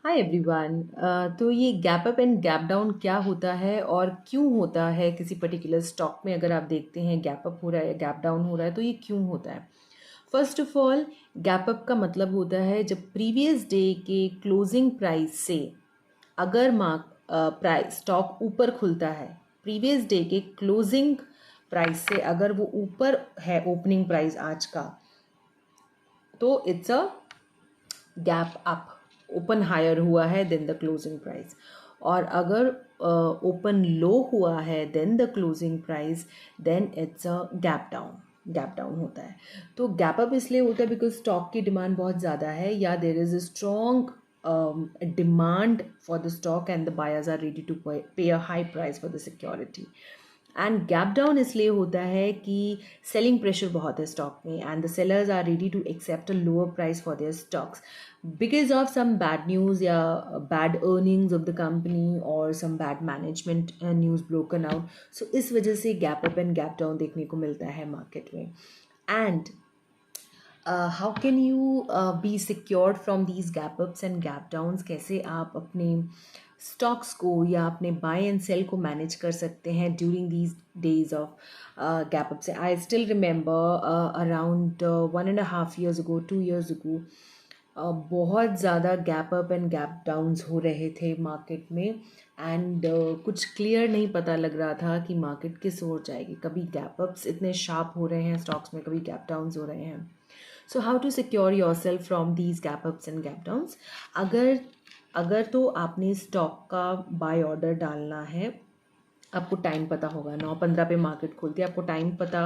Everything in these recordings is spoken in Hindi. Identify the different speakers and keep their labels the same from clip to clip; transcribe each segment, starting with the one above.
Speaker 1: Hi everyone. तो ये gap up and gap down क्या होता है और क्यों होता है किसी पर्टिकुलर स्टॉक में? अगर आप देखते हैं गैप अप हो रहा है या गैप डाउन हो रहा है तो ये क्यों होता है? First of all, gap up का मतलब होता है जब प्रीवियस डे के क्लोजिंग प्राइस से अगर प्राइस स्टॉक ऊपर खुलता है, प्रीवियस डे के क्लोजिंग प्राइस से अगर वो ऊपर है ओपनिंग प्राइस आज का, तो it's a gap up. Open higher हुआ है देन द क्लोजिंग प्राइस। और अगर ओपन लो हुआ है then the closing price, then it's a gap down. Gap down होता है। तो गैप अप इसलिए होता है बिकॉज स्टॉक की डिमांड बहुत ज़्यादा है या there is a strong demand for the stock and the buyers are ready to pay a high price for the security. And gap down इसलिए होता है कि सेलिंग प्रेशर बहुत है स्टॉक में and the sellers are ready to accept a lower price for their stocks because of some bad news या bad earnings of the company और some bad management news broken out. So इस वजह से gap up and gap down देखने को मिलता है मार्केट में। And how can you be secured from these gap ups and gap downs? कैसे आप अपने स्टॉक्स को या अपने बाय एंड सेल को मैनेज कर सकते हैं during these days of gap up? So I still remember around 1.5 years ago, 2 years ago, बहुत ज़्यादा gap up and gap downs हो रहे थे मार्केट में। एंड कुछ क्लियर नहीं पता लग रहा था कि मार्केट किस ओर जाएगी। कभी गैप अप्स इतने शार्प हो रहे हैं स्टॉक्स में, कभी गैप डाउन्स हो रहे हैं। So how to secure yourself from these gap ups and gap downs? अगर अगर तो आपने स्टॉक का बाय ऑर्डर डालना है, आपको टाइम पता होगा 9:15 पे मार्केट खुलती है, आपको टाइम पता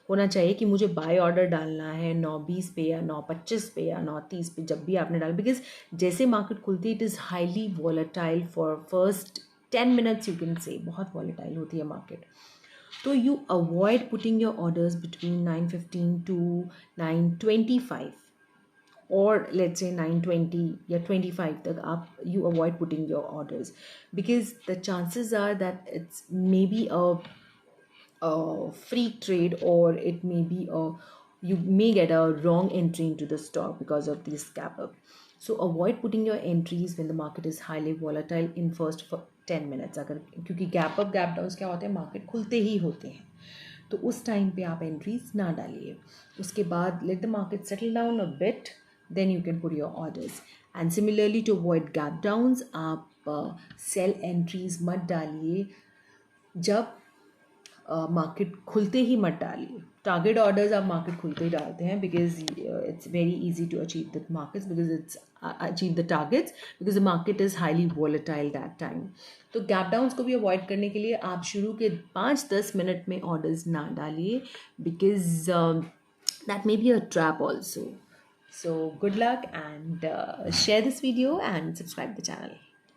Speaker 1: होना चाहिए कि मुझे बाय ऑर्डर डालना है 9:20 पे या 9:25 पे या 9:30 पे, जब भी आपने डाला। बिकॉज जैसे मार्केट खुलती है it is highly volatile for first 10 minutes, you can say बहुत वॉलेटाइल होती है मार्केट। तो you avoid putting your orders between 9:15 to 9:25 or let's say 9:20 या 25 तक आप you avoid putting your orders because the chances are that it's maybe a free trade or it may be a you may get a wrong entry into the stock because of this gap up. So avoid putting your entries when the market is highly volatile in first for 10 minutes, अगर क्योंकि गैप अप गैप डाउन क्या होते हैं, मार्केट खुलते ही होते हैं, तो उस टाइम पे आप एंट्रीज ना डालिए। उसके बाद let the market settle down a bit, then you can put your orders. And similarly to avoid gap downs, आप सेल एंट्रीज मत डालिए जब मार्केट खुलते ही मत डालिए। टारगेट ऑर्डर्स आप मार्केट खुलते ही डालते हैं because it's very easy to achieve the markets because it's achieve the targets because the market is highly volatile that time. तो गैप डाउन्स को भी अवॉइड करने के लिए आप शुरू के 5-10 मिनट में ऑर्डर्स ना डालिए because that may be a trap also. So good luck and share this video and subscribe the channel.